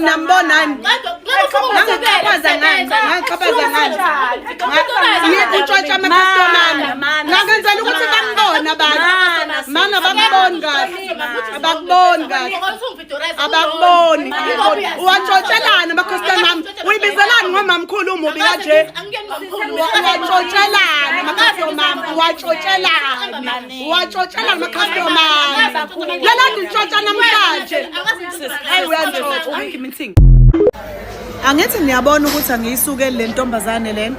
nambonani ngaqhabaza ngani ngiyekutshotsha ama-customami ngakenzela ukuthi bangibone abantu mana bakuboni kahle abakuboni uwatshotshelana ama-customami uyibizelani ngomamkhulu umubi kanje uwatshotshelana ama-customami uwatshotshelana ama-customami lalandi ntshontsha namhlanje angithi niyabona ukuthi angiyisukeli le ntombazane lena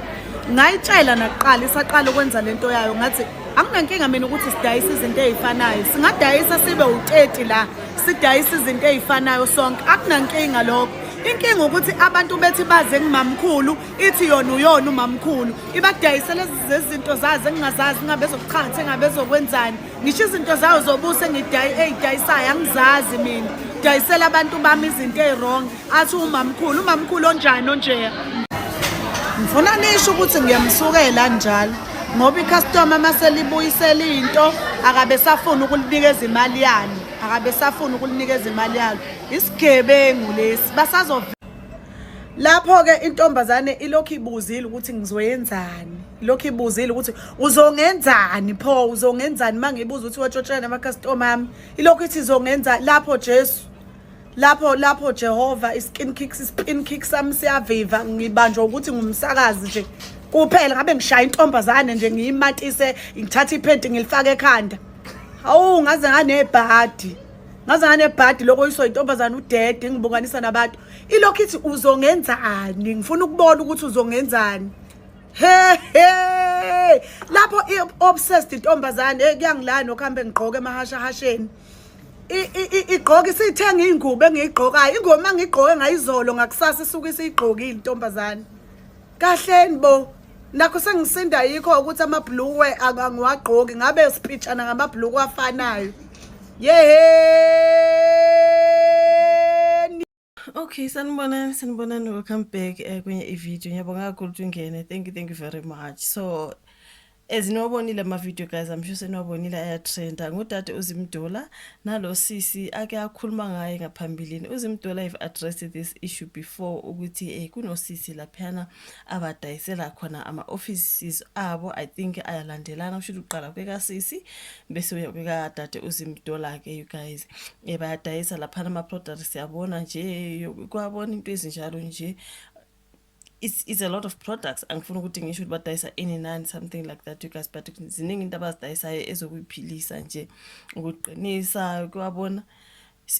ngayitshela nakuqala isaqala ukwenza lento yayo ngathi anginankinga mina ukuthi sidayisa izinto ezifanayo singadayisa sibe u30 la sidayisa izinto ezifanayo sonke akunankinga lokho inkinga ukuthi abantu bethi baze ngimamkhulu ithi yona uyona umamkhulu ibadayisela izinto zazo engingazazi ngabe zokuchatha engabe zokwenzani ngisho izinto zayo zobuse ezidayisayo angizazi mina dayisela abantu bami izinto ezirong athi umamkhulu onjani onjeya ngifuna nisho ukuthi ngiyamsukela njalo ngoba icustomer maselibuyisela into akabe safuna ukulinikeza imali yalo isigebengu lesi basazo lapho ke intombazane ilokhu ibuzile ukuthi ngizoyenzani ukuthi uzongenzani uzongenzani mangibuza ukuthi watshotshela nama-customer ami ilokhu ithi izongenza lapho Jesu lapho Jehova spin kick sami siyaviva ngibanjwa ukuthi ngumsakazi nje kuphela ngabe ngishaya intombazane nje ngiyimatise ngithatha iphenti ngilifaka ekhanda hawu ngaze nganebhadi lokho yiso intombazane udede ngibonganisa nabantu ilokhu ithi uzongenzani ngifuna ukubona ukuthi uzongenzani lapho obsessed intombazane kuyangilana okuhambe ngigqoke emahashahasheni igqoka isithenga ingubo engiyigqokayo ingubo mangigqoke ngayizolo ngakusasa isuke isiyigqokile intombazane kahleni bo nakho sengisinda yikho ukuthi amabhluwe angiwagqoki ngabe speechana ngamabhluwe afanayo Okay, sanibonani welcome back kwenye i-video ngiyabonga kakhulu ukuthi ungene thank you very much. So ezinobonile ama-video guys, I'm sure senobonile ayatrenda ngudade uZimdola nalo sisi ake akhuluma ngaye ngaphambilini. uZimdola have addressed this issue before ukuthi kunosisi laphana abadayisela khona ama-offices abo. I think ayalandelana usho uqala kwekasisi bese uyabeka dade uZimdola ke you guys bayadayisa laphana ama-products yabona nje kwabona into ezinjalo nje. It's a lot of products angifuna ukuthi ngisho ukuthi badayisa any nine something like that you guys, but ziningi into abazidayisayo ezokuyiphilisa nje ukuqinisa kwabona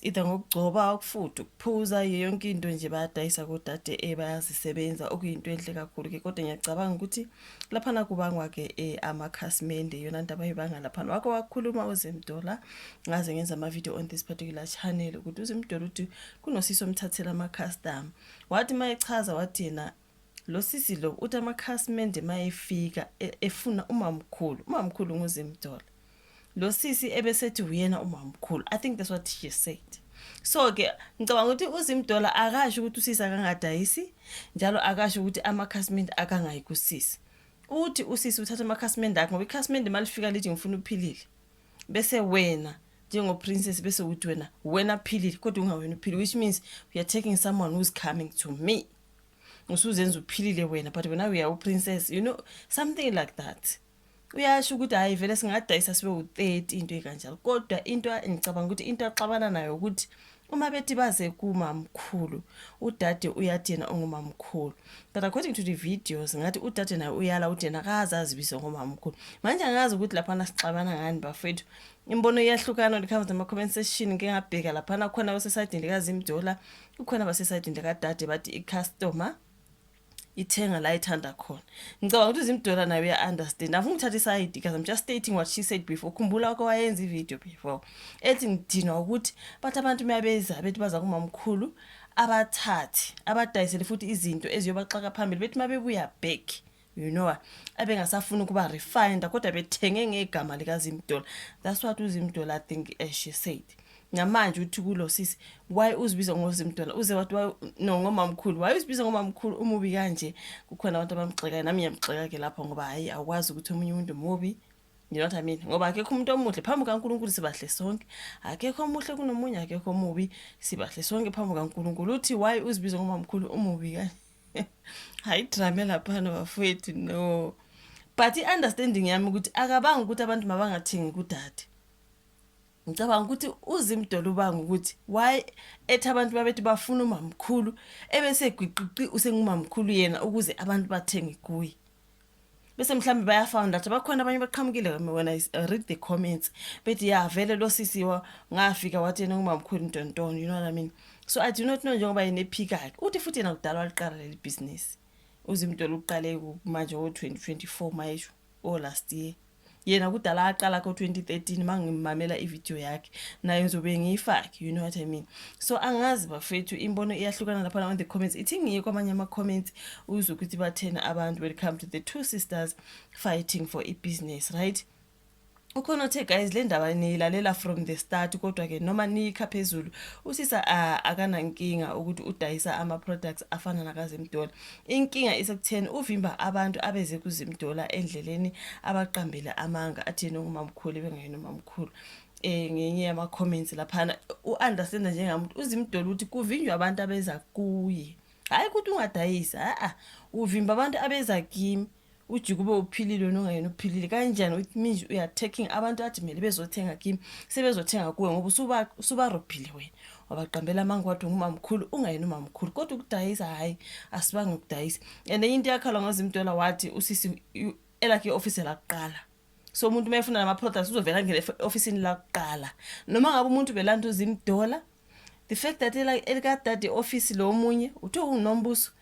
either ngokugcoba ukufuthi ukuphuza yonke into nje bayadayisa kodade bayazisebenza okuyinto enhle kakhulu ke. Kodwa ngiyacabanga ukuthi laphana kubangwa ke amakhasimende yona into abayibanga laphana wako wakhuluma uZimdola ngaze ngenza ama video on this particular channel ukuthi uZimdola uthi kunosisi omthathela ama-custom wathi mayechaza wathi yena lo sisi lo uthi amakhasimende mayefika efuna umamkhulu nguZimdola lo sisi ebesethi uyena umamkhulu. I think that's what she said. So ke ngicabanga ukuthi uZimdola akasho ukuthi usisi akangadayisi njalo akasho ukuthi amakhasimende akangayikusisi. Uthi usisi uthatha amakhasimende akhe ngoba ikhasimende malifika lithi ngifuna uphilile bese wena njengoprincess bese uthi wena philile kodwa ungawena uphilile, which means we are taking someone who's coming to me usuzenza uphilile wena but wena we are princess, you know, something like that. Uyasho ukuthi hayi vele singadayisa sibe u30 into ekanjalo. Kodwa into ngicabanga ukuthi into axabana nayo ukuthi uma bethi baze kumamkhulu udade uyathi yena ongumamkhulu, but according to the videos ngathi udade naye uyala uthi yena akazazi biso ngomamkhulu. Manje angazi ukuthi lapha nasixabana ngani bafethu. Imbono iyahlukana when it comes to my comment section. Ngike ngabheka lapha khona oseside likaZimdola ukhona baseside likadade bathi icustomer ithenga la ithanda khona. Ngicabanga ukuthi uZimdola naye uya understand. Afuna ukuthatha iside because I'm just stating what she said before. Khumbula ukuthi wayenza i-video before ethi ngidinwa ukuthi bathi abantu mayabeza bethi baza kumamkhulu abathathi abadayisele futhi izinto eziyobaxaka phambili bethi mabebuya back, you know, abengasafuna ukuba refined kodwa bethenge ngegama likaZimdola. That's what uZimdola I think she said. Namanje uthi kulo sisi why uzibiza ngoZimdola uze wathi no ngomamkhulu why uzibiza ngomamkhulu umubi kanje. Kukhona abantu abamxeka nami ngiyamxeka ke lapha ngoba hayi akwazi ukuthi omunye umuntu mubi You know what I mean? Ngoba akekho umuntu omuhle phambi kaNkulunkulu sibahle sonke. Akekho omuhle kunomunye, akekho omubi sibahle sonke phambi kaNkulunkulu. Uthi why uzibiza ngomamkhulu umubi kanje? Hayi drama lapha bafowethu no. But i-understanding yami ukuthi akabanga ukuthi abantu mabangathengi kudade. Ngicabanga ukuthi uzimdolo ubanga ukuthi why ethi abantu babethi bafuna umamkhulu ebese gwiqiqi usengumamkhulu yena ukuze abantu bathenge kuye. Bese mhlambe bayafound that bakhona abanye baqhamukile when I read the comments bethi ya vele lo sisiwa ngafika wathi yena ngumamkhulu ntonton, you know what I mean? So I do not know njengoba yenephika ke uthi futhi yena kudala waliqala leli business. Uzimdolo uqale manje ngo-2024 mayisho or last year. Yena kudala aqala ko-2013 mangimamela ivideo yakhe nayo ngizobe ngiyifake, you know what I mean? So angazi bafethu imbono iyahlukana lapha on the comments. Ithi ngiye kwamanye ama-comments uzwe ukuthi bathena abantu when it comes to the two sisters fighting for a business, right? Ukhona uthe guys le ndaba nilalela from the start kodwa ke noma nikha phezulu usisa akanankinga ukuthi udayisa ama products afana nakazimdola. Inkinga isekutheni uvimba abantu abeze kuzimdola endleleni abaqambela amanga athi ngumamkhulu bengayena umamkhulu. Ngenye yama comments lapha u-understand njengamuntu uzimdola ukuthi kuvinjwa abantu abeza kuye. Hayi ukuthi ungadayisa, uvimba abantu abeza kimi. Uthi kube uphilile nongayena uphilile kanjani it means we are taking abantu athi mele bezothenga kimi sebezothenga kuwe ngoba usuba rophile wena wabaqambela amanga wathi ngumamkhulu ungayena umamkhulu kodwa ukudayisa hayi asibanga ukudayisa. And into yakhala ngozimdola wathi usisi elakhe office laqala, so umuntu mayefuna ama products uzovela ngene officeini laqala noma ngabe umuntu belanda uzimdola. The fact that elikadade office lo omunye utho unombuso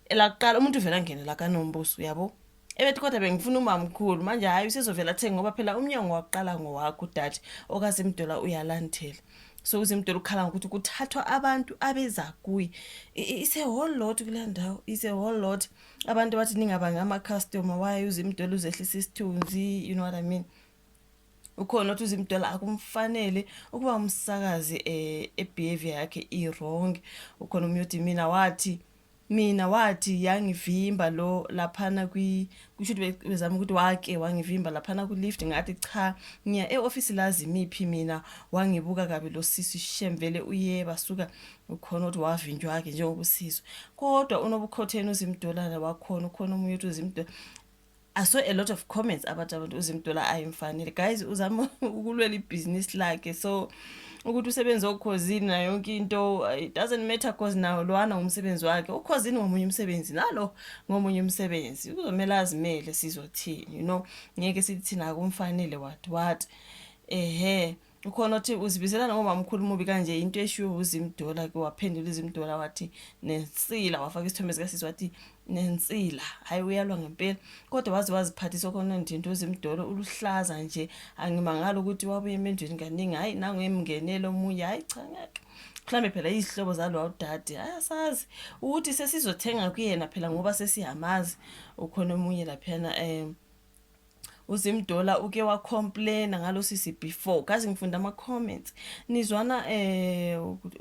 elaqala umuntu uvela ngene la kaNombuso, yabo. Ebethi kodwa bengifuna umamkhulu manje hayi usezovela thenga ngoba phela umnyango waqala ngowakho udade okazimdola uyalandela. So uzimdola ukhala ukuthi kuthathwa abantu abeza kuyi. It's a whole lot kule ndawo, it's a whole lot. Abantu bathi ningabanga ama customer why uzimdola uzehlisa isithunzi, you know what I mean? Ukhona uthi uzimdola akumfanele ukuba umsakazi behavior yakhe i-wrong. Ukhona umyoti mina wathi yangivimba lo laphana kusho ukuthi bezama ukuthi wake wangivimba laphana ku lift ngathi cha ngiya e-office lazi miphi mina wangibuka kabi lo sisi shemvele uyeba suka. Ukhona ukuthi wavinjwa yake njengobusizwe kodwa unobukhotheni uzimdola wakhona ukhona umunye uthi uzimdola. I saw a lot of comments abantu uzimdola ayimfanele. Guys uzama ukulwela ibusiness lakhe, so ukuthi usebenze okhosini na yonke into it doesn't matter cause now lowana umsebenzi wakhe ukhosini ngomunye umsebenzi nalo ngomunye umsebenzi uzomela azimele sizothini, you know. Ngeke sithi thina akumfanele what ukhona uthi uzibizelana ngomamkhulu mubi kanje into eshiwo uzimdola ke waphendula izimdola wathi nensila wafaka isithombe sika sisi wathi nensila hayi uyalwa ngempela kodwa waziphathisa khona into uzimdola uluhlaza nje angimangala ukuthi wabuye emendweni kaningi hayi nangemngenelo omunye hayi cha ngeke mhlambe phela izihlobo zalo awudade ayasazi ukuthi sesizothenga kuyena phela ngoba sesiyamazi. Ukhona omunye laphana uzimdola uke wa complain ngalo sisi before kazi ngifunda ama comments nizwana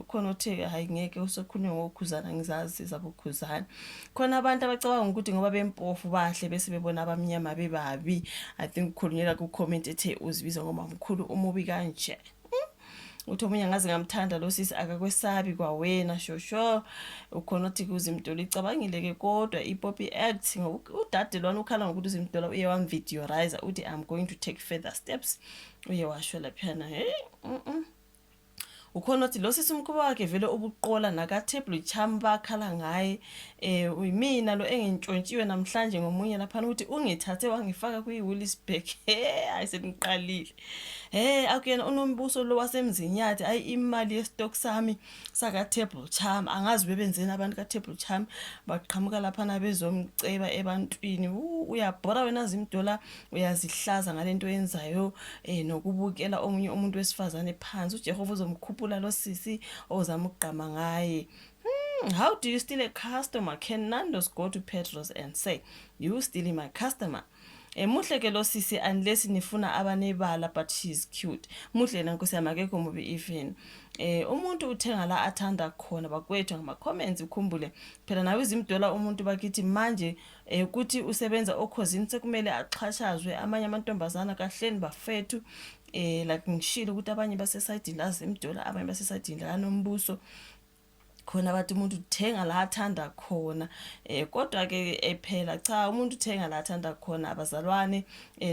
khona uthe hayi ngeke usekhulunywa ngokukhuzana ngizazi zabokhuzana khona abantu abacabanga ukuthi ngoba bempofu bahle bese bebona abamnyama bebabi. I think khulunyela ku comment ethe uzibiza ngomamkhulu umubi kanje. Uthi omunye ngaze ngamthanda lo sisi akakwesabi kwawena shosho. Ukhona uthi uzimdola icabangile ke kodwa ipoppy act udade lwana ukhala ngokuthi uzimdola uye wamvideorize uthi I'm going to take further steps uye washo laphana ukhona uthi lo sisi umkhuba wakhe vele ubuqola naka table charm bakhala ngaye uyimina lo engintshontshiwe namhlanje ngomunye lapha ukuthi ungithathe wangifaka kuyiWillisburg ayisengiqalile akuyena unombuso lo wasemzinyathi ayi imali yestock sami saka table charm angazi bebenzeni abantu ka table charm baqhamuka lapha nabezomceba ebantwini uyabhora wena zimdola uyazihlaza ngalento yenzayo nokubukela omunye umuntu wesifazane phansi uJehova uzomkhuphula lo sisi ozama ukugqama ngaye. How do you steal a customer? Can Nando's go to Petros and say you stealing my customer? Muhle ke lo sisi unless nifuna abanebala but she's cute. Muhle na Nkosi yami akekho mubi even. Umuntu uthenga la athanda khona bakwethu ngama comments ukhumbule. Phela nawe izimdola umuntu bakithi manje ukuthi usebenza okhosini sekumele axhashazwe amanye amantombazana kahleni bafethu. Like ngishilo ukuthi abanye base side la zimdola abanye base side la nombuso. Khona bathi umuntu uthenga la athanda khona kodwa ke phela cha umuntu uthenga la athanda khona abazalwane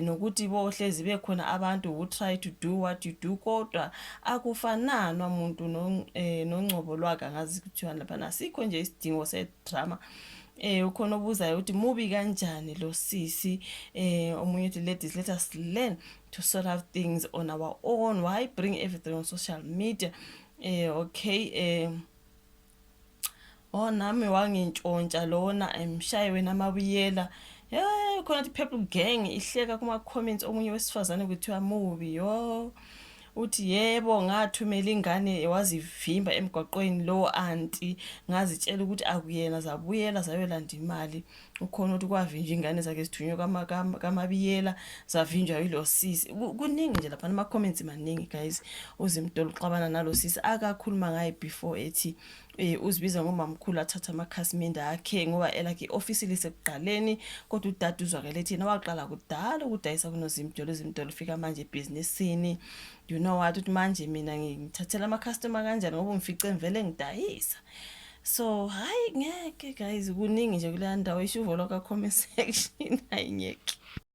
nokuthi bohlezi bekhona abantu who try to do what you do kodwa akufananwa umuntu nongcobo lwaka ngazi kuthiwa lapha nasikho nje isidingo se drama. Ukhona obuzayo ukuthi mubi kanjani lo sisi omunye uthi ladies let us learn to sort out things on our own, why bring everything on social media. Okay nami wangintshontsha lona emshaye wena amabuyela khona the people gang ihleka kuma comments omunye wesifazane kuthiwa mubi uthi yebo ngathumela ingane wazivimba emgwaqweni lo auntie ngazitshela ukuthi akuyena zabuyela zayolanda imali ukhona ukuthi kwavinjwa ingane zakhe sithunywe kamabiyela zavinjwa yilo sisi kuningi nje lapha ama comments maningi guys uzimdolo uxabana nalo sisi akakhuluma ngaye before ethi uzibiza ngomamkhulu athatha amakhasimende akhe ngoba elakhe office lisekuqaleni kodwa udade uzwakele thina waqala kudala ukudayisa kunozimdolo izimdolo fika manje businessini you know what uthi manje mina ngithathela ama customer kanjani ngoba ngifice ngivele ngidayisa. So hayi ngeke guys kuningi nje kule ndawo ishuvo lokho comment section ayingeke.